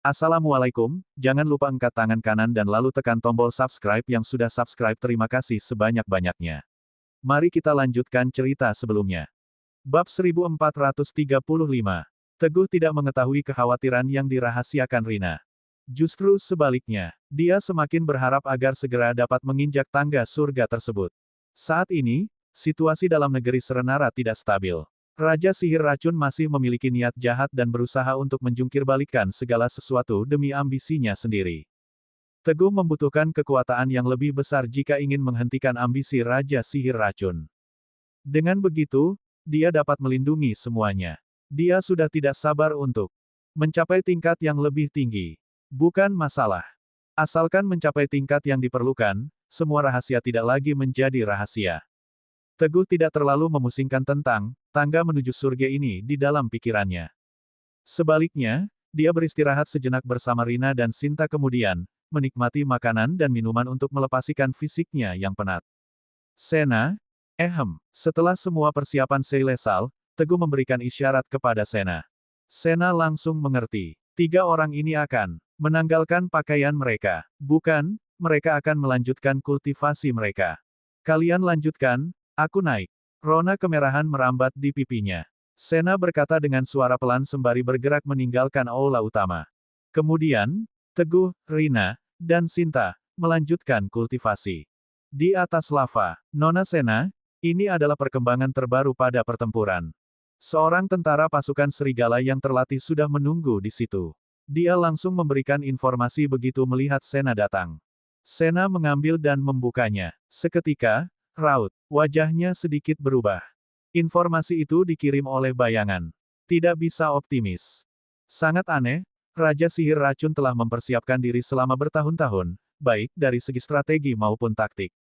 Assalamualaikum, jangan lupa angkat tangan kanan dan lalu tekan tombol subscribe yang sudah subscribe. Terima kasih sebanyak-banyaknya. Mari kita lanjutkan cerita sebelumnya. Bab 1435. Teguh tidak mengetahui kekhawatiran yang dirahasiakan Rina. Justru sebaliknya, dia semakin berharap agar segera dapat menginjak tangga surga tersebut. Saat ini, situasi dalam negeri Serenara tidak stabil. Raja Sihir Racun masih memiliki niat jahat dan berusaha untuk menjungkirbalikkan segala sesuatu demi ambisinya sendiri. Teguh membutuhkan kekuatan yang lebih besar jika ingin menghentikan ambisi Raja Sihir Racun. Dengan begitu, dia dapat melindungi semuanya. Dia sudah tidak sabar untuk mencapai tingkat yang lebih tinggi. Bukan masalah. Asalkan mencapai tingkat yang diperlukan, semua rahasia tidak lagi menjadi rahasia. Teguh tidak terlalu memusingkan tentang tangga menuju surga ini di dalam pikirannya. Sebaliknya, dia beristirahat sejenak bersama Rina dan Sinta kemudian, menikmati makanan dan minuman untuk melepaskan fisiknya yang penat. Sena, setelah semua persiapan selesai, Teguh memberikan isyarat kepada Sena. Sena langsung mengerti. 3 orang ini akan menanggalkan pakaian mereka. Bukan, mereka akan melanjutkan kultivasi mereka. Kalian lanjutkan, aku naik. Rona kemerahan merambat di pipinya. Sena berkata dengan suara pelan sembari bergerak meninggalkan aula utama. Kemudian, Teguh, Rina, dan Sinta melanjutkan kultivasi. Di atas lava, Nona Sena, ini adalah perkembangan terbaru pada pertempuran. Seorang tentara pasukan serigala yang terlatih sudah menunggu di situ. Dia langsung memberikan informasi begitu melihat Sena datang. Sena mengambil dan membukanya. Seketika, raut wajahnya sedikit berubah. Informasi itu dikirim oleh bayangan. Tidak bisa optimis. Sangat aneh, Raja Sihir Racun telah mempersiapkan diri selama bertahun-tahun, baik dari segi strategi maupun taktik.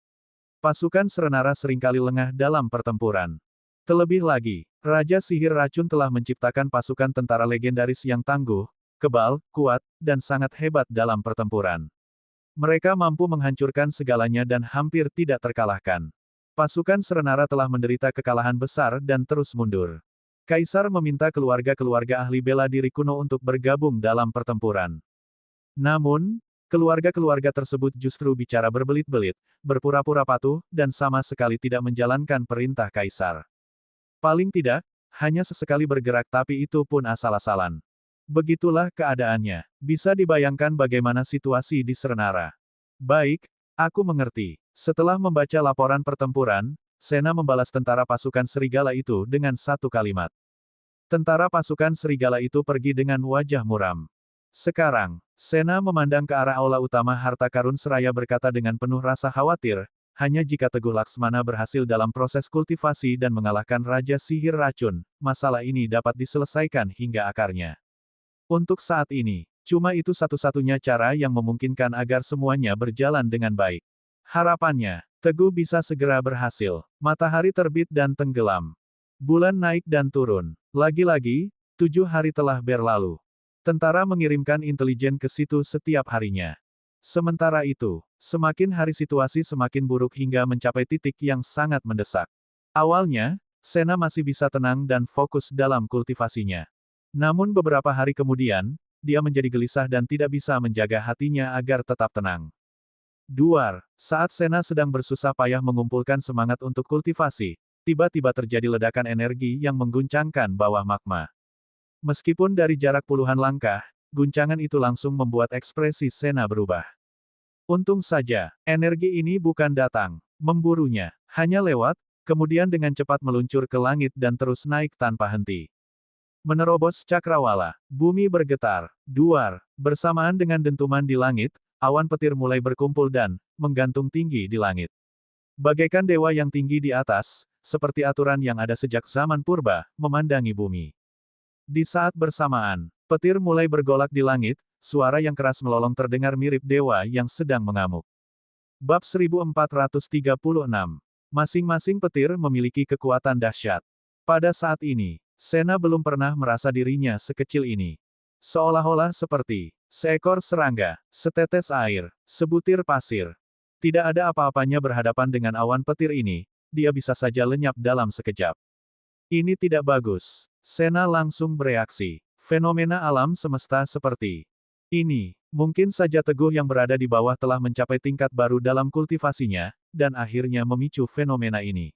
Pasukan Serenara seringkali lengah dalam pertempuran. Terlebih lagi, Raja Sihir Racun telah menciptakan pasukan tentara legendaris yang tangguh, kebal, kuat, dan sangat hebat dalam pertempuran. Mereka mampu menghancurkan segalanya dan hampir tidak terkalahkan. Pasukan Serenara telah menderita kekalahan besar dan terus mundur. Kaisar meminta keluarga-keluarga ahli bela diri kuno untuk bergabung dalam pertempuran. Namun, keluarga-keluarga tersebut justru bicara berbelit-belit, berpura-pura patuh, dan sama sekali tidak menjalankan perintah Kaisar. Paling tidak, hanya sesekali bergerak tapi itu pun asal-asalan. Begitulah keadaannya. Bisa dibayangkan bagaimana situasi di Serenara. Baik, aku mengerti. Setelah membaca laporan pertempuran, Sena membalas tentara pasukan serigala itu dengan satu kalimat. Tentara pasukan serigala itu pergi dengan wajah muram. Sekarang, Sena memandang ke arah aula utama harta karun seraya berkata dengan penuh rasa khawatir, hanya jika Teguh Laksmana berhasil dalam proses kultivasi dan mengalahkan Raja Sihir Racun, masalah ini dapat diselesaikan hingga akarnya. Untuk saat ini, cuma itu satu-satunya cara yang memungkinkan agar semuanya berjalan dengan baik. Harapannya, Teguh bisa segera berhasil. Matahari terbit dan tenggelam. Bulan naik dan turun. Lagi-lagi, 7 hari telah berlalu. Tentara mengirimkan intelijen ke situ setiap harinya. Sementara itu, semakin hari situasi semakin buruk hingga mencapai titik yang sangat mendesak. Awalnya, Sena masih bisa tenang dan fokus dalam kultivasinya. Namun beberapa hari kemudian, dia menjadi gelisah dan tidak bisa menjaga hatinya agar tetap tenang. Saat Sena sedang bersusah payah mengumpulkan semangat untuk kultivasi, tiba-tiba terjadi ledakan energi yang mengguncangkan bawah magma. Meskipun dari jarak puluhan langkah, guncangan itu langsung membuat ekspresi Sena berubah. Untung saja, energi ini bukan datang memburunya, hanya lewat, kemudian dengan cepat meluncur ke langit dan terus naik tanpa henti. Menerobos cakrawala, bumi bergetar. Bersamaan dengan dentuman di langit, awan petir mulai berkumpul dan menggantung tinggi di langit. Bagaikan dewa yang tinggi di atas, seperti aturan yang ada sejak zaman purba, memandangi bumi. Di saat bersamaan, petir mulai bergolak di langit, suara yang keras melolong terdengar mirip dewa yang sedang mengamuk. Bab 1436. Masing-masing petir memiliki kekuatan dahsyat. Pada saat ini, Sena belum pernah merasa dirinya sekecil ini. Seolah-olah seperti seekor serangga, setetes air, sebutir pasir. Tidak ada apa-apanya berhadapan dengan awan petir ini, dia bisa saja lenyap dalam sekejap. Ini tidak bagus. Sena langsung bereaksi. Fenomena alam semesta seperti Ini, mungkin saja Teguh yang berada di bawah telah mencapai tingkat baru dalam kultivasinya, dan akhirnya memicu fenomena ini.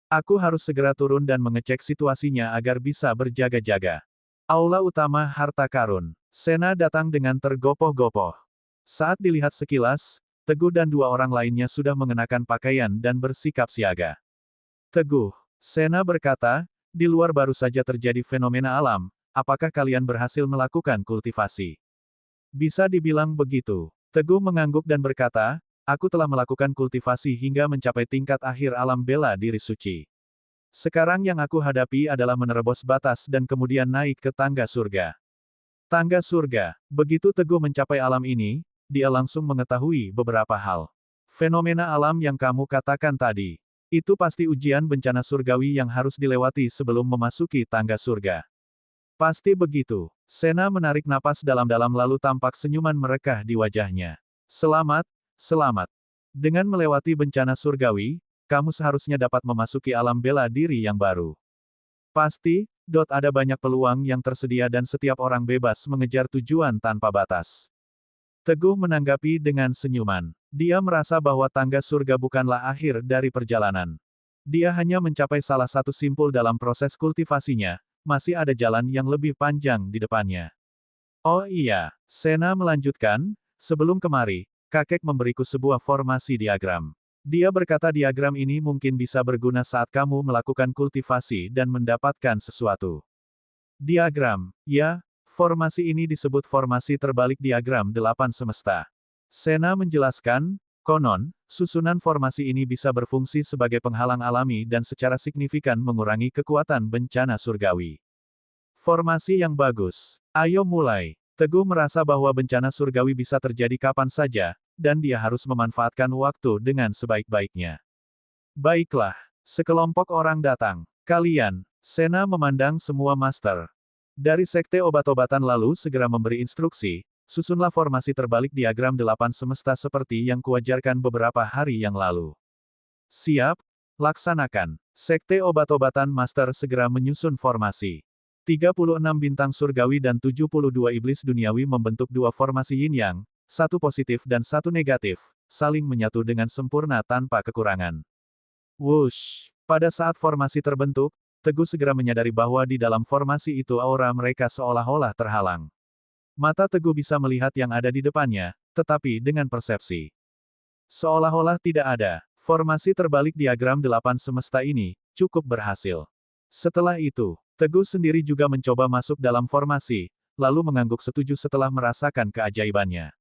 Aku harus segera turun dan mengecek situasinya agar bisa berjaga-jaga. Aula utama harta karun. Sena datang dengan tergopoh-gopoh. Saat dilihat sekilas, Teguh dan dua orang lainnya sudah mengenakan pakaian dan bersikap siaga. Teguh, Sena berkata, di luar baru saja terjadi fenomena alam, apakah kalian berhasil melakukan kultivasi? Bisa dibilang begitu. Teguh mengangguk dan berkata, aku telah melakukan kultivasi hingga mencapai tingkat akhir alam bela diri suci. Sekarang yang aku hadapi adalah menerobos batas dan kemudian naik ke tangga surga. Tangga surga. Begitu Teguh mencapai alam ini, dia langsung mengetahui beberapa hal. Fenomena alam yang kamu katakan tadi. Itu pasti ujian bencana surgawi yang harus dilewati sebelum memasuki tangga surga. Pasti begitu. Sena menarik napas dalam-dalam lalu tampak senyuman merekah di wajahnya. Selamat, selamat. Dengan melewati bencana surgawi, kamu seharusnya dapat memasuki alam bela diri yang baru. Pasti, ada banyak peluang yang tersedia dan setiap orang bebas mengejar tujuan tanpa batas. Teguh menanggapi dengan senyuman. Dia merasa bahwa tangga surga bukanlah akhir dari perjalanan. Dia hanya mencapai salah satu simpul dalam proses kultivasinya, masih ada jalan yang lebih panjang di depannya. Oh iya, Sena melanjutkan, sebelum kemari, kakek memberiku sebuah formasi diagram. Dia berkata diagram ini mungkin bisa berguna saat kamu melakukan kultivasi dan mendapatkan sesuatu. Diagram, ya, formasi ini disebut formasi terbalik diagram 8 semesta. Sena menjelaskan, konon, susunan formasi ini bisa berfungsi sebagai penghalang alami dan secara signifikan mengurangi kekuatan bencana surgawi. Formasi yang bagus. Ayo mulai. Teguh merasa bahwa bencana surgawi bisa terjadi kapan saja, dan dia harus memanfaatkan waktu dengan sebaik-baiknya. Baiklah, sekelompok orang datang. Kalian, Sena memandang semua master dari sekte obat-obatan lalu segera memberi instruksi, susunlah formasi terbalik diagram 8 semesta seperti yang kuajarkan beberapa hari yang lalu. Siap, laksanakan. Sekte obat-obatan master segera menyusun formasi. 36 bintang surgawi dan 72 iblis duniawi membentuk dua formasi yin-yang, satu positif dan satu negatif, saling menyatu dengan sempurna tanpa kekurangan. Wush! Pada saat formasi terbentuk, Teguh segera menyadari bahwa di dalam formasi itu aura mereka seolah-olah terhalang. Mata Teguh bisa melihat yang ada di depannya, tetapi dengan persepsi seolah-olah tidak ada. Formasi terbalik diagram 8 semesta ini, cukup berhasil. Setelah itu, Teguh sendiri juga mencoba masuk dalam formasi, lalu mengangguk setuju setelah merasakan keajaibannya.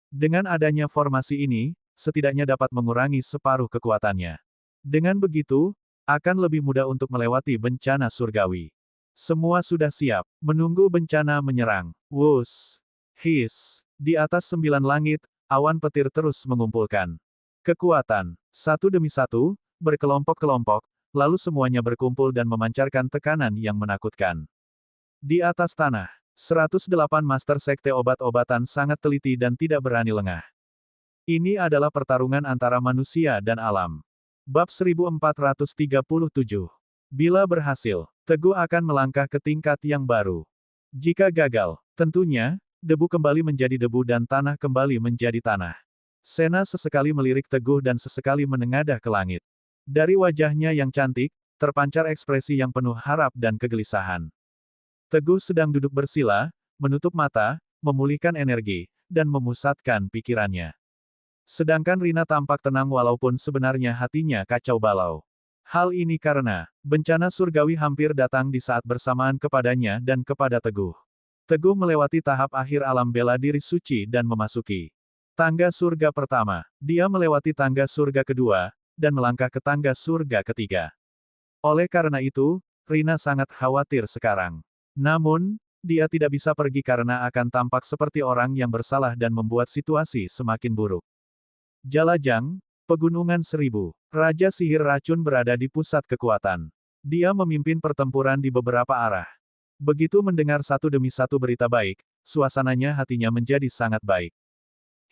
Dengan adanya formasi ini, setidaknya dapat mengurangi separuh kekuatannya. Dengan begitu, akan lebih mudah untuk melewati bencana surgawi. Semua sudah siap, menunggu bencana menyerang. Wus! His! Di atas 9 langit, awan petir terus mengumpulkan kekuatan. Satu demi satu, berkelompok-kelompok, lalu semuanya berkumpul dan memancarkan tekanan yang menakutkan. Di atas tanah, 108 master sekte obat-obatan sangat teliti dan tidak berani lengah. Ini adalah pertarungan antara manusia dan alam. Bab 1437. Bila berhasil, Teguh akan melangkah ke tingkat yang baru. Jika gagal, tentunya, debu kembali menjadi debu dan tanah kembali menjadi tanah. Sena sesekali melirik Teguh dan sesekali menengadah ke langit. Dari wajahnya yang cantik, terpancar ekspresi yang penuh harap dan kegelisahan. Teguh sedang duduk bersila, menutup mata, memulihkan energi, dan memusatkan pikirannya. Sedangkan Rina tampak tenang walaupun sebenarnya hatinya kacau balau. Hal ini karena, bencana surgawi hampir datang di saat bersamaan kepadanya dan kepada Teguh. Teguh melewati tahap akhir alam bela diri suci dan memasuki tangga surga pertama. Dia melewati tangga surga kedua, dan melangkah ke tangga surga ketiga. Oleh karena itu, Rina sangat khawatir sekarang. Namun, dia tidak bisa pergi karena akan tampak seperti orang yang bersalah dan membuat situasi semakin buruk. Jalajang, Pegunungan Seribu. Raja sihir racun berada di pusat kekuatan. Dia memimpin pertempuran di beberapa arah. Begitu mendengar satu demi satu berita baik, suasananya hatinya menjadi sangat baik.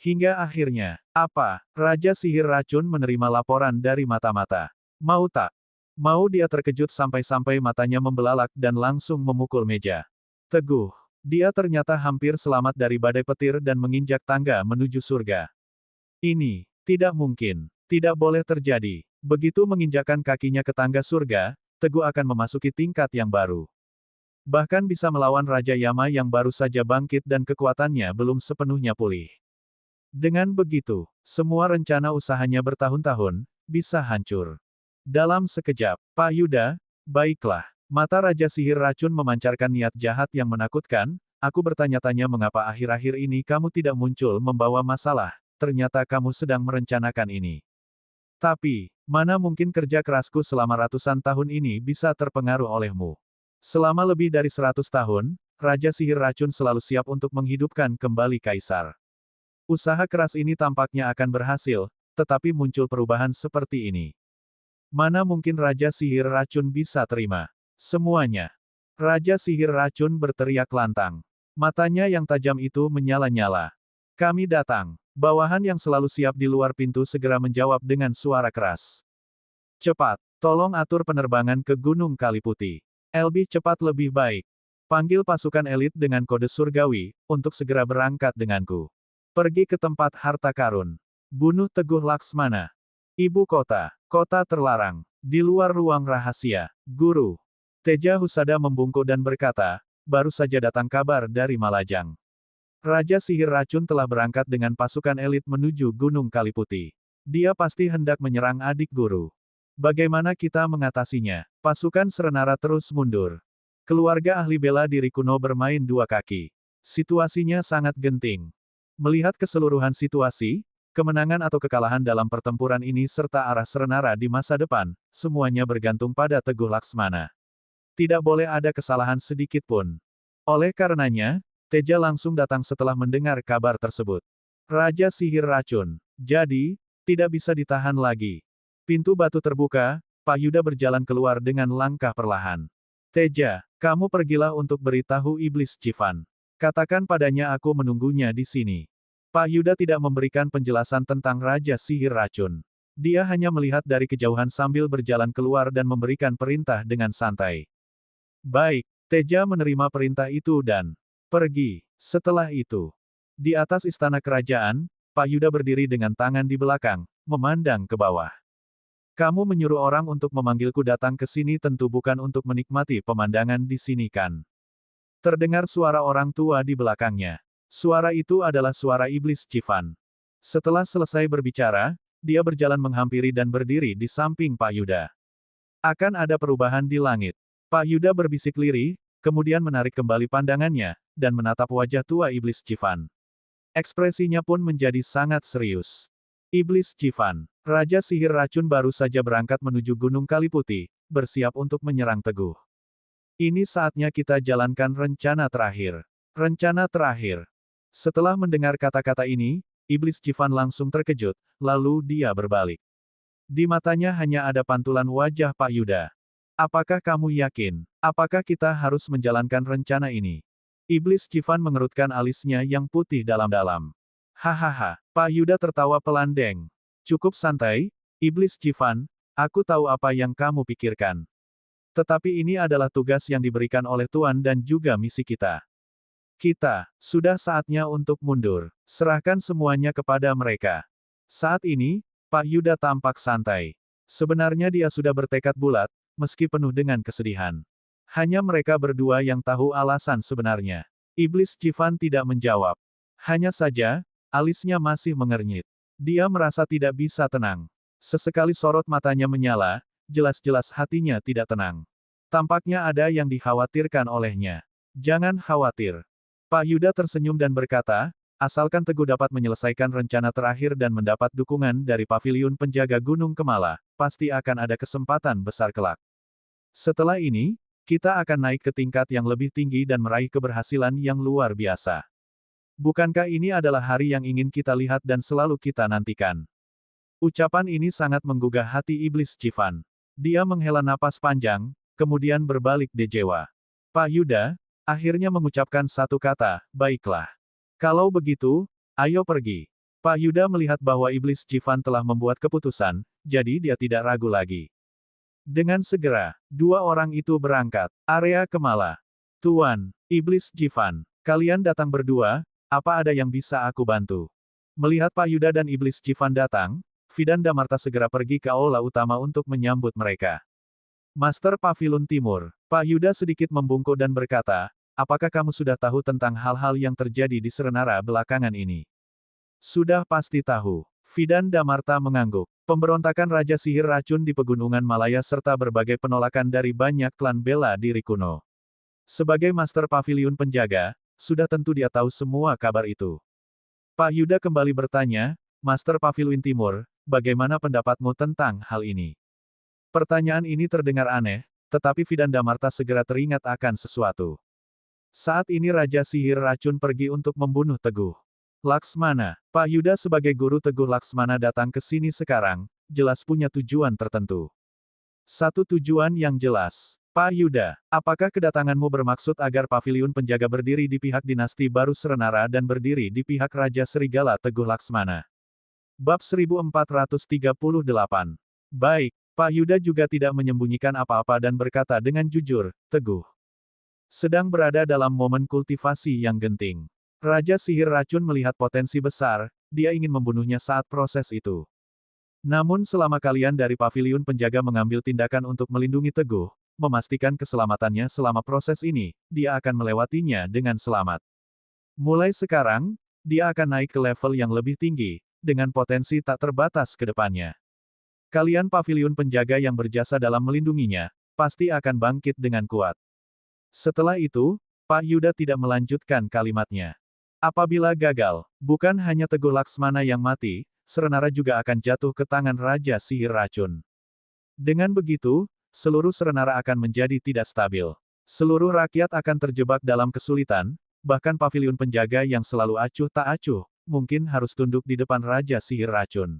Hingga akhirnya, apa? Raja sihir racun menerima laporan dari mata-mata. Mau tak? Mau dia terkejut sampai-sampai matanya membelalak dan langsung memukul meja. Teguh. Dia ternyata hampir selamat dari badai petir dan menginjak tangga menuju surga. Ini tidak mungkin, tidak boleh terjadi. Begitu menginjakkan kakinya ke tangga surga, Teguh akan memasuki tingkat yang baru. Bahkan bisa melawan Raja Yama yang baru saja bangkit dan kekuatannya belum sepenuhnya pulih. Dengan begitu, semua rencana usahanya bertahun-tahun, bisa hancur. Dalam sekejap, Pak Yuda, baiklah. Mata Raja Sihir Racun memancarkan niat jahat yang menakutkan, aku bertanya-tanya mengapa akhir-akhir ini kamu tidak muncul membawa masalah, ternyata kamu sedang merencanakan ini. Tapi, mana mungkin kerja kerasku selama ratusan tahun ini bisa terpengaruh olehmu. Selama lebih dari 100 tahun, Raja Sihir Racun selalu siap untuk menghidupkan kembali Kaisar. Usaha keras ini tampaknya akan berhasil, tetapi muncul perubahan seperti ini. Mana mungkin Raja Sihir Racun bisa terima? Semuanya. Raja Sihir Racun berteriak lantang. Matanya yang tajam itu menyala-nyala. Kami datang. Bawahan yang selalu siap di luar pintu segera menjawab dengan suara keras. Cepat, tolong atur penerbangan ke Gunung Kaliputih. Lebih cepat lebih baik. Panggil pasukan elit dengan kode surgawi, untuk segera berangkat denganku. Pergi ke tempat harta karun. Bunuh Teguh Laksmana. Ibu kota, kota terlarang. Di luar ruang rahasia. Guru. Teja Husada membungkuk dan berkata, baru saja datang kabar dari Malajang. Raja Sihir Racun telah berangkat dengan pasukan elit menuju Gunung Kaliputih. Dia pasti hendak menyerang adik guru. Bagaimana kita mengatasinya? Pasukan Serenara terus mundur. Keluarga ahli bela diri kuno bermain dua kaki. Situasinya sangat genting. Melihat keseluruhan situasi, kemenangan atau kekalahan dalam pertempuran ini serta arah Serenara di masa depan, semuanya bergantung pada Teguh Laksmana. Tidak boleh ada kesalahan sedikit pun. Oleh karenanya, Teja langsung datang setelah mendengar kabar tersebut. Raja Sihir Racun. Jadi, tidak bisa ditahan lagi. Pintu batu terbuka, Pak Yuda berjalan keluar dengan langkah perlahan. Teja, kamu pergilah untuk beritahu Iblis Jivan. Katakan padanya aku menunggunya di sini. Pak Yuda tidak memberikan penjelasan tentang Raja Sihir Racun. Dia hanya melihat dari kejauhan sambil berjalan keluar dan memberikan perintah dengan santai. Baik, Teja menerima perintah itu dan pergi. Setelah itu, di atas istana kerajaan, Pak Yuda berdiri dengan tangan di belakang, memandang ke bawah. Kamu menyuruh orang untuk memanggilku datang ke sini tentu bukan untuk menikmati pemandangan di sini kan? Terdengar suara orang tua di belakangnya. Suara itu adalah suara Iblis Jivan. Setelah selesai berbicara, dia berjalan menghampiri dan berdiri di samping Pak Yuda. Akan ada perubahan di langit. Pak Yuda berbisik lirih, kemudian menarik kembali pandangannya, dan menatap wajah tua Iblis Jivan. Ekspresinya pun menjadi sangat serius. Iblis Jivan, Raja Sihir Racun baru saja berangkat menuju Gunung Kaliputih, bersiap untuk menyerang Teguh. Ini saatnya kita jalankan rencana terakhir. Rencana terakhir. Setelah mendengar kata-kata ini, Iblis Jivan langsung terkejut, lalu dia berbalik. Di matanya hanya ada pantulan wajah Pak Yuda. Apakah kamu yakin? Apakah kita harus menjalankan rencana ini? Iblis Jivan mengerutkan alisnya yang putih dalam-dalam. Hahaha, Pak Yuda tertawa pelan deng. Cukup santai, Iblis Jivan, aku tahu apa yang kamu pikirkan. Tetapi ini adalah tugas yang diberikan oleh Tuan dan juga misi kita. Kita, sudah saatnya untuk mundur. Serahkan semuanya kepada mereka. Saat ini, Pak Yuda tampak santai. Sebenarnya dia sudah bertekad bulat, meski penuh dengan kesedihan. Hanya mereka berdua yang tahu alasan sebenarnya. Iblis Jivan tidak menjawab. Hanya saja, alisnya masih mengernyit. Dia merasa tidak bisa tenang. Sesekali sorot matanya menyala, jelas-jelas hatinya tidak tenang. Tampaknya ada yang dikhawatirkan olehnya. Jangan khawatir. Pak Yuda tersenyum dan berkata, asalkan Teguh dapat menyelesaikan rencana terakhir dan mendapat dukungan dari paviliun penjaga Gunung Kemala, pasti akan ada kesempatan besar kelak. Setelah ini, kita akan naik ke tingkat yang lebih tinggi dan meraih keberhasilan yang luar biasa. Bukankah ini adalah hari yang ingin kita lihat dan selalu kita nantikan? Ucapan ini sangat menggugah hati Iblis Jivan. Dia menghela napas panjang, kemudian berbalik dejewa. Pak Yuda, akhirnya mengucapkan satu kata, baiklah. Kalau begitu, ayo pergi. Pak Yuda melihat bahwa Iblis Jivan telah membuat keputusan, jadi dia tidak ragu lagi. Dengan segera, dua orang itu berangkat. Area Kemala. Tuan, Iblis Jivan. Kalian datang berdua, apa ada yang bisa aku bantu? Melihat Pak Yuda dan Iblis Jivan datang, Fidan Damarta segera pergi ke aula utama untuk menyambut mereka. Master Pavilion Timur, Pak Yuda sedikit membungkuk dan berkata, apakah kamu sudah tahu tentang hal-hal yang terjadi di Serenara belakangan ini? Sudah pasti tahu. Fidan Damarta mengangguk. Pemberontakan Raja Sihir Racun di Pegunungan Malaya serta berbagai penolakan dari banyak klan bela diri kuno. Sebagai Master Pavilion Penjaga, sudah tentu dia tahu semua kabar itu. Pak Yuda kembali bertanya, Master Pavilion Timur, bagaimana pendapatmu tentang hal ini? Pertanyaan ini terdengar aneh, tetapi Fidan Damarta segera teringat akan sesuatu. Saat ini Raja Sihir Racun pergi untuk membunuh Teguh Laksmana. Pak Yuda sebagai guru Teguh Laksmana datang ke sini sekarang, jelas punya tujuan tertentu. Satu tujuan yang jelas. Pak Yuda, apakah kedatanganmu bermaksud agar Pavilion Penjaga berdiri di pihak dinasti baru Serenara dan berdiri di pihak Raja Serigala Teguh Laksmana? Bab 1438. Baik, Pak Yuda juga tidak menyembunyikan apa-apa dan berkata dengan jujur, Teguh sedang berada dalam momen kultivasi yang genting. Raja Sihir Racun melihat potensi besar, dia ingin membunuhnya saat proses itu. Namun selama kalian dari Pavilion Penjaga mengambil tindakan untuk melindungi Teguh, memastikan keselamatannya selama proses ini, dia akan melewatinya dengan selamat. Mulai sekarang, dia akan naik ke level yang lebih tinggi, dengan potensi tak terbatas ke depannya. Kalian Pavilion Penjaga yang berjasa dalam melindunginya, pasti akan bangkit dengan kuat. Setelah itu, Pak Yuda tidak melanjutkan kalimatnya. Apabila gagal, bukan hanya Teguh Laksmana yang mati, Serenara juga akan jatuh ke tangan Raja Sihir Racun. Dengan begitu, seluruh Serenara akan menjadi tidak stabil. Seluruh rakyat akan terjebak dalam kesulitan, bahkan Pavilion Penjaga yang selalu acuh tak acuh, mungkin harus tunduk di depan Raja Sihir Racun.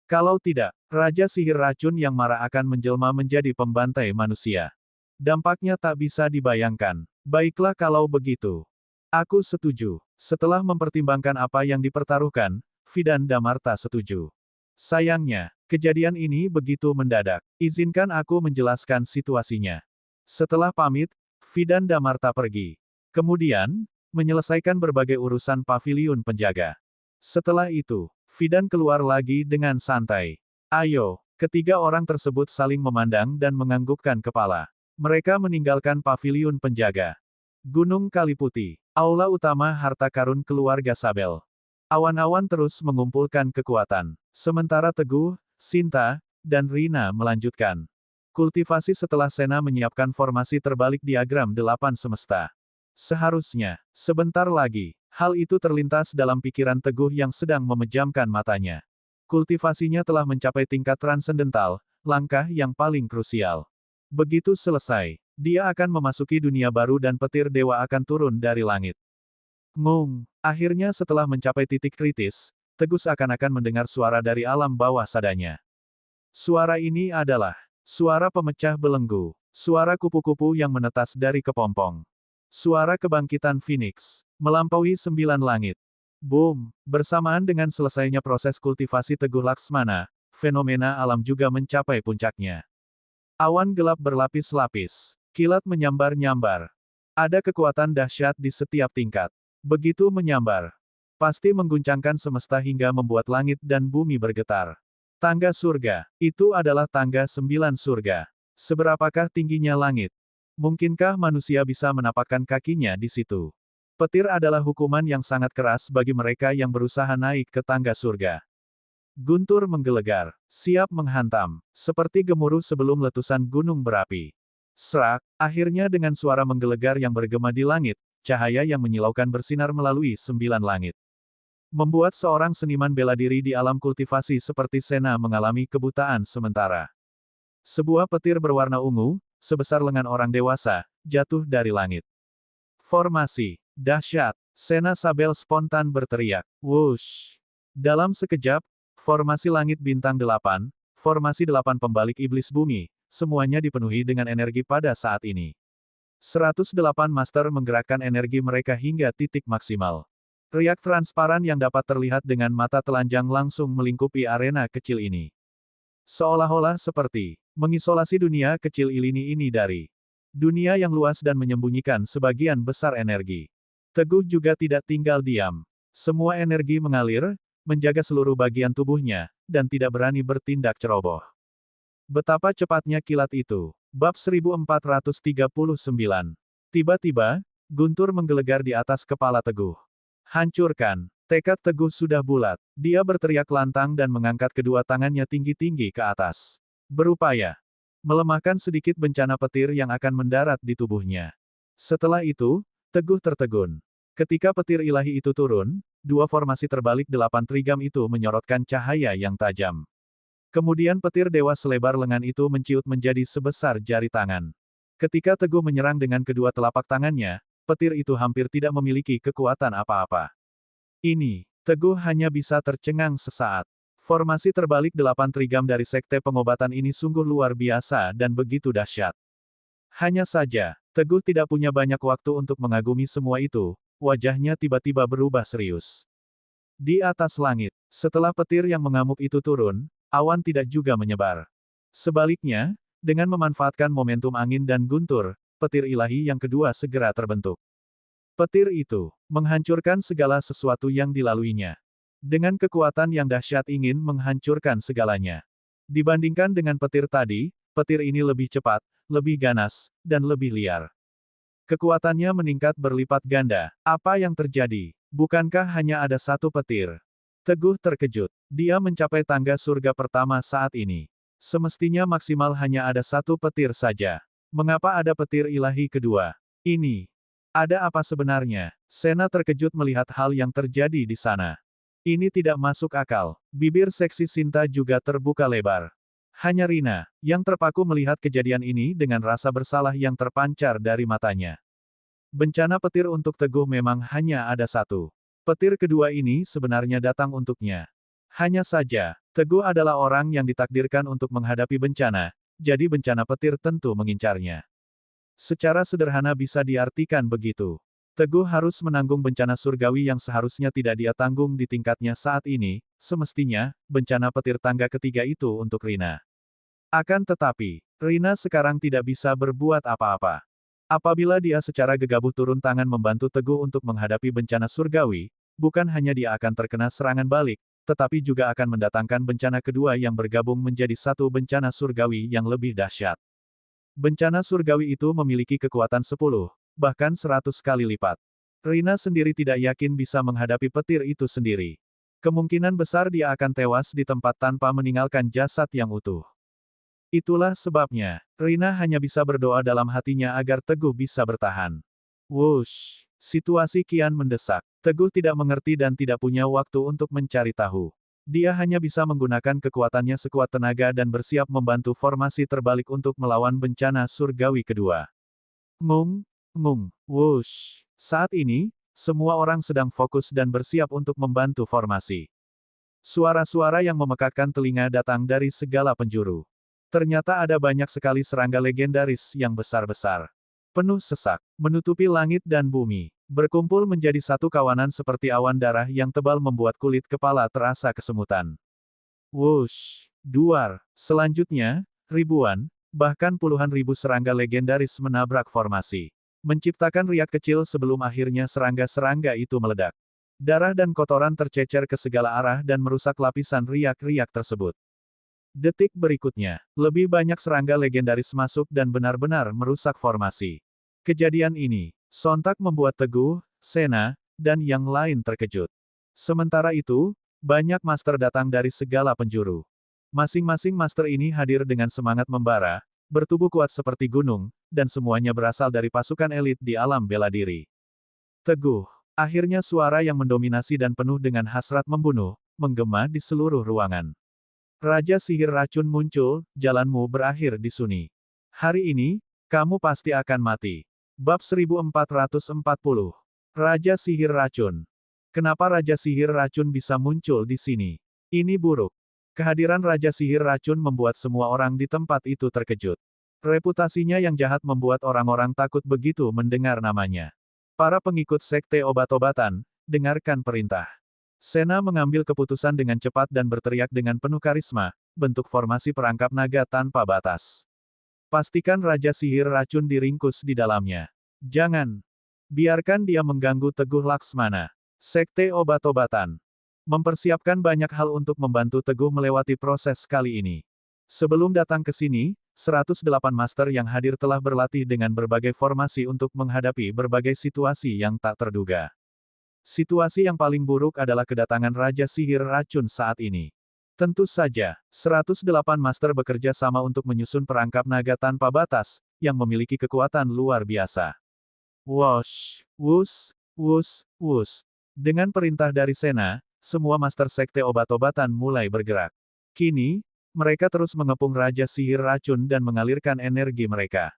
Kalau tidak, Raja Sihir Racun yang marah akan menjelma menjadi pembantai manusia. Dampaknya tak bisa dibayangkan. Baiklah kalau begitu. Aku setuju. Setelah mempertimbangkan apa yang dipertaruhkan, Fidan Damarta setuju. Sayangnya, kejadian ini begitu mendadak. Izinkan aku menjelaskan situasinya. Setelah pamit, Fidan Damarta pergi. Kemudian, menyelesaikan berbagai urusan Pavilion Penjaga. Setelah itu, Fidan keluar lagi dengan santai. Ayo, ketiga orang tersebut saling memandang dan menganggukkan kepala. Mereka meninggalkan Pavilion Penjaga. Gunung Kaliputi. Aula utama harta karun keluarga Sabel. Awan-awan terus mengumpulkan kekuatan. Sementara Teguh, Sinta, dan Rina melanjutkan kultivasi setelah Sena menyiapkan formasi terbalik diagram 8 semesta. Seharusnya, sebentar lagi, hal itu terlintas dalam pikiran Teguh yang sedang memejamkan matanya. Kultivasinya telah mencapai tingkat transendental, langkah yang paling krusial. Begitu selesai, dia akan memasuki dunia baru dan petir dewa akan turun dari langit. Ngung. Akhirnya setelah mencapai titik kritis, Teguh seakan-akan mendengar suara dari alam bawah sadarnya. Suara ini adalah suara pemecah belenggu, suara kupu-kupu yang menetas dari kepompong. Suara kebangkitan Phoenix, melampaui 9 langit. Boom! Bersamaan dengan selesainya proses kultivasi Teguh Laksmana, fenomena alam juga mencapai puncaknya. Awan gelap berlapis-lapis. Kilat menyambar-nyambar. Ada kekuatan dahsyat di setiap tingkat. Begitu menyambar, pasti mengguncangkan semesta hingga membuat langit dan bumi bergetar. Tangga surga. Itu adalah tangga 9 surga. Seberapakah tingginya langit? Mungkinkah manusia bisa menapakkan kakinya di situ? Petir adalah hukuman yang sangat keras bagi mereka yang berusaha naik ke tangga surga. Guntur menggelegar, siap menghantam, seperti gemuruh sebelum letusan gunung berapi. Serak, akhirnya dengan suara menggelegar yang bergema di langit, cahaya yang menyilaukan bersinar melalui 9 langit. Membuat seorang seniman bela diri di alam kultivasi seperti Sena mengalami kebutaan sementara. Sebuah petir berwarna ungu, sebesar lengan orang dewasa, jatuh dari langit. Formasi, dahsyat, Sena Sabel spontan berteriak, wush. Dalam sekejap, formasi langit bintang 8, formasi 8 pembalik iblis bumi, semuanya dipenuhi dengan energi pada saat ini. 108 master menggerakkan energi mereka hingga titik maksimal. Riak transparan yang dapat terlihat dengan mata telanjang langsung melingkupi arena kecil ini. Seolah-olah seperti mengisolasi dunia kecil ini dari dunia yang luas dan menyembunyikan sebagian besar energi. Teguh juga tidak tinggal diam. Semua energi mengalir, menjaga seluruh bagian tubuhnya, dan tidak berani bertindak ceroboh. Betapa cepatnya kilat itu. Bab 1439. Tiba-tiba, guntur menggelegar di atas kepala Teguh. Hancurkan. Tekad Teguh sudah bulat. Dia berteriak lantang dan mengangkat kedua tangannya tinggi-tinggi ke atas. Berupaya melemahkan sedikit bencana petir yang akan mendarat di tubuhnya. Setelah itu, Teguh tertegun. Ketika petir ilahi itu turun, dua formasi terbalik 8 trigam itu menyorotkan cahaya yang tajam. Kemudian petir dewa selebar lengan itu menciut menjadi sebesar jari tangan. Ketika Teguh menyerang dengan kedua telapak tangannya, petir itu hampir tidak memiliki kekuatan apa-apa. Ini, Teguh hanya bisa tercengang sesaat. Formasi terbalik 8 trigam dari sekte pengobatan ini sungguh luar biasa dan begitu dahsyat. Hanya saja, Teguh tidak punya banyak waktu untuk mengagumi semua itu, wajahnya tiba-tiba berubah serius. Di atas langit, setelah petir yang mengamuk itu turun, awan tidak juga menyebar. Sebaliknya, dengan memanfaatkan momentum angin dan guntur, petir ilahi yang kedua segera terbentuk. Petir itu menghancurkan segala sesuatu yang dilaluinya. Dengan kekuatan yang dahsyat ingin menghancurkan segalanya. Dibandingkan dengan petir tadi, petir ini lebih cepat, lebih ganas, dan lebih liar. Kekuatannya meningkat berlipat ganda. Apa yang terjadi? Bukankah hanya ada satu petir? Teguh terkejut. Dia mencapai tangga surga pertama saat ini. Semestinya maksimal hanya ada satu petir saja. Mengapa ada petir ilahi kedua? Ini. Ada apa sebenarnya? Sena terkejut melihat hal yang terjadi di sana. Ini tidak masuk akal. Bibir seksi Sinta juga terbuka lebar. Hanya Rina, yang terpaku melihat kejadian ini dengan rasa bersalah yang terpancar dari matanya. Bencana petir untuk Teguh memang hanya ada satu. Petir kedua ini sebenarnya datang untuknya. Hanya saja, Teguh adalah orang yang ditakdirkan untuk menghadapi bencana, jadi bencana petir tentu mengincarnya. Secara sederhana bisa diartikan begitu. Teguh harus menanggung bencana surgawi yang seharusnya tidak dia tanggung di tingkatnya saat ini, semestinya, bencana petir tangga ketiga itu untuk Rina. Akan tetapi, Rina sekarang tidak bisa berbuat apa-apa. Apabila dia secara gegabah turun tangan membantu Teguh untuk menghadapi bencana surgawi, bukan hanya dia akan terkena serangan balik, tetapi juga akan mendatangkan bencana kedua yang bergabung menjadi satu bencana surgawi yang lebih dahsyat. Bencana surgawi itu memiliki kekuatan 10, bahkan 100 kali lipat. Rina sendiri tidak yakin bisa menghadapi petir itu sendiri. Kemungkinan besar dia akan tewas di tempat tanpa meninggalkan jasad yang utuh. Itulah sebabnya, Rina hanya bisa berdoa dalam hatinya agar Teguh bisa bertahan. Wush! Situasi kian mendesak. Teguh tidak mengerti dan tidak punya waktu untuk mencari tahu. Dia hanya bisa menggunakan kekuatannya sekuat tenaga dan bersiap membantu formasi terbalik untuk melawan bencana surgawi kedua. Ngung! Wush! Saat ini, semua orang sedang fokus dan bersiap untuk membantu formasi. Suara-suara yang memekakkan telinga datang dari segala penjuru. Ternyata ada banyak sekali serangga legendaris yang besar-besar. Penuh sesak, menutupi langit dan bumi. Berkumpul menjadi satu kawanan seperti awan darah yang tebal membuat kulit kepala terasa kesemutan. Wush! Duar! Selanjutnya, ribuan, bahkan puluhan ribu serangga legendaris menabrak formasi. Menciptakan riak kecil sebelum akhirnya serangga-serangga itu meledak. Darah dan kotoran tercecer ke segala arah dan merusak lapisan riak-riak tersebut. Detik berikutnya, lebih banyak serangga legendaris masuk dan benar-benar merusak formasi. Kejadian ini, sontak membuat Teguh, Sena, dan yang lain terkejut. Sementara itu, banyak master datang dari segala penjuru. Masing-masing master ini hadir dengan semangat membara, bertubuh kuat seperti gunung, dan semuanya berasal dari pasukan elit di alam bela diri. Teguh. Akhirnya suara yang mendominasi dan penuh dengan hasrat membunuh, menggema di seluruh ruangan. Raja sihir racun muncul, jalanmu berakhir di sini. Hari ini, kamu pasti akan mati. Bab 1440. Raja sihir racun. Kenapa Raja sihir racun bisa muncul di sini? Ini buruk. Kehadiran Raja sihir racun membuat semua orang di tempat itu terkejut. Reputasinya yang jahat membuat orang-orang takut begitu mendengar namanya. Para pengikut sekte obat-obatan, dengarkan perintah. Sena mengambil keputusan dengan cepat dan berteriak dengan penuh karisma, bentuk formasi perangkap naga tanpa batas. Pastikan Raja sihir racun diringkus di dalamnya. Jangan Biarkan dia mengganggu Teguh Laksmana. Sekte Obat-obatan. Mempersiapkan banyak hal untuk membantu Teguh melewati proses kali ini. Sebelum datang ke sini, 108 master yang hadir telah berlatih dengan berbagai formasi untuk menghadapi berbagai situasi yang tak terduga. Situasi yang paling buruk adalah kedatangan Raja Sihir Racun saat ini. Tentu saja, 108 master bekerja sama untuk menyusun perangkap naga tanpa batas, yang memiliki kekuatan luar biasa. Wosh, wus, wus, wus. Dengan perintah dari Sena, semua master sekte obat-obatan mulai bergerak. Kini, mereka terus mengepung Raja Sihir Racun dan mengalirkan energi mereka.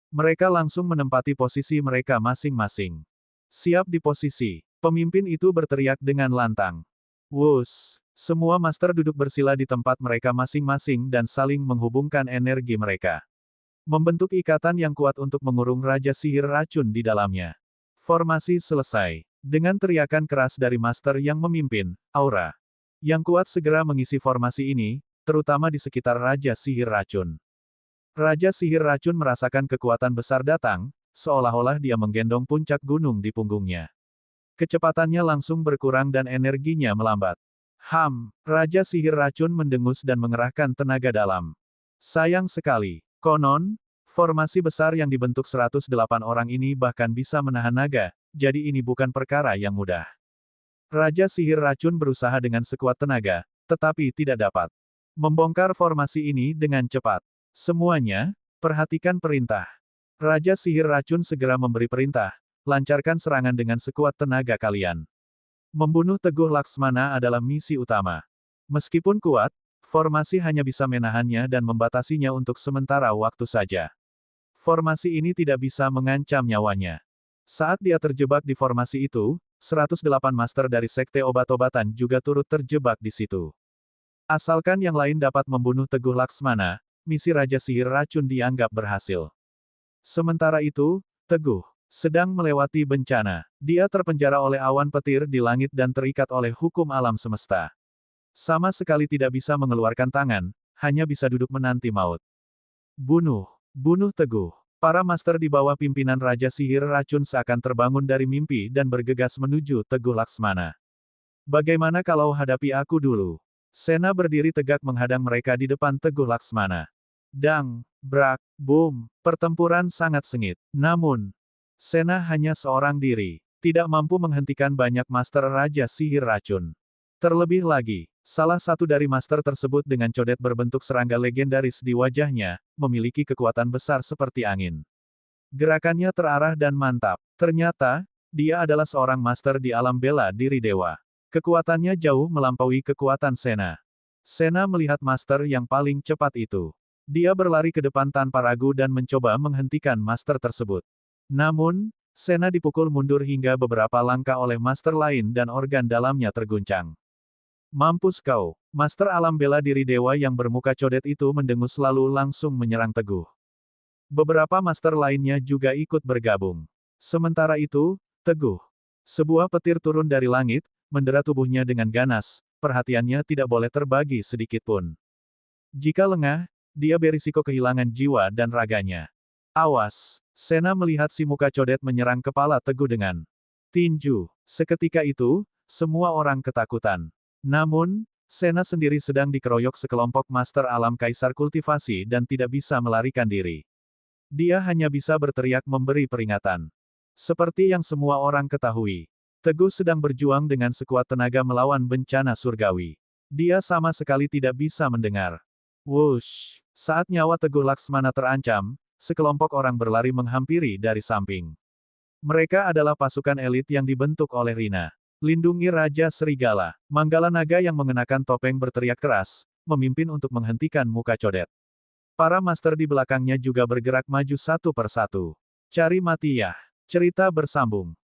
Mereka langsung menempati posisi mereka masing-masing. Siap di posisi. Pemimpin itu berteriak dengan lantang. Wus! Semua master duduk bersila di tempat mereka masing-masing dan saling menghubungkan energi mereka. Membentuk ikatan yang kuat untuk mengurung Raja Sihir Racun di dalamnya. Formasi selesai. Dengan teriakan keras dari master yang memimpin, aura yang kuat segera mengisi formasi ini, terutama di sekitar Raja Sihir Racun. Raja Sihir Racun merasakan kekuatan besar datang, seolah-olah dia menggendong puncak gunung di punggungnya. Kecepatannya langsung berkurang dan energinya melambat. Raja Sihir Racun mendengus dan mengerahkan tenaga dalam. Sayang sekali. Konon, formasi besar yang dibentuk 108 orang ini bahkan bisa menahan naga, jadi ini bukan perkara yang mudah. Raja Sihir Racun berusaha dengan sekuat tenaga, tetapi tidak dapat membongkar formasi ini dengan cepat. Semuanya, perhatikan perintah. Raja Sihir Racun segera memberi perintah. Lancarkan serangan dengan sekuat tenaga kalian. Membunuh Teguh Laksmana adalah misi utama. Meskipun kuat, formasi hanya bisa menahannya dan membatasinya untuk sementara waktu saja. Formasi ini tidak bisa mengancam nyawanya. Saat dia terjebak di formasi itu, 108 master dari Sekte Obat-obatan juga turut terjebak di situ. Asalkan yang lain dapat membunuh Teguh Laksmana, misi Raja Sihir Racun dianggap berhasil. Sementara itu, Teguh sedang melewati bencana. Dia terpenjara oleh awan petir di langit dan terikat oleh hukum alam semesta. Sama sekali tidak bisa mengeluarkan tangan, hanya bisa duduk menanti maut. Bunuh Teguh. Para master di bawah pimpinan Raja Sihir Racun seakan terbangun dari mimpi dan bergegas menuju Teguh Laksmana. Bagaimana kalau hadapi aku dulu? Sena berdiri tegak menghadang mereka di depan Teguh Laksmana. Dang, brak, boom, pertempuran sangat sengit. Namun, Sena hanya seorang diri, tidak mampu menghentikan banyak master Raja Sihir Racun. Terlebih lagi, salah satu dari master tersebut dengan codet berbentuk serangga legendaris di wajahnya, memiliki kekuatan besar seperti angin. Gerakannya terarah dan mantap. Ternyata, dia adalah seorang master di alam bela diri dewa. Kekuatannya jauh melampaui kekuatan Sena. Sena melihat master yang paling cepat itu. Dia berlari ke depan tanpa ragu dan mencoba menghentikan master tersebut. Namun, Sena dipukul mundur hingga beberapa langkah oleh master lain dan organ dalamnya terguncang. Mampus kau! Master alam bela diri dewa yang bermuka codet itu mendengus lalu langsung menyerang Teguh. Beberapa master lainnya juga ikut bergabung. Sementara itu, Teguh. Sebuah petir turun dari langit, mendera tubuhnya dengan ganas, perhatiannya tidak boleh terbagi sedikit pun. Jika lengah, dia berisiko kehilangan jiwa dan raganya. Awas! Sena melihat si muka codet menyerang kepala Teguh dengan tinju. Seketika itu, semua orang ketakutan. Namun, Sena sendiri sedang dikeroyok sekelompok master alam kaisar kultivasi dan tidak bisa melarikan diri. Dia hanya bisa berteriak memberi peringatan. Seperti yang semua orang ketahui, Teguh sedang berjuang dengan sekuat tenaga melawan bencana surgawi. Dia sama sekali tidak bisa mendengar. Wush! Saat nyawa Teguh Laksmana terancam, sekelompok orang berlari menghampiri dari samping. Mereka adalah pasukan elit yang dibentuk oleh Rina. Lindungi Raja Serigala. Manggala Naga yang mengenakan topeng berteriak keras, memimpin untuk menghentikan muka codet. Para master di belakangnya juga bergerak maju satu persatu. Cari mati ya. Cerita bersambung.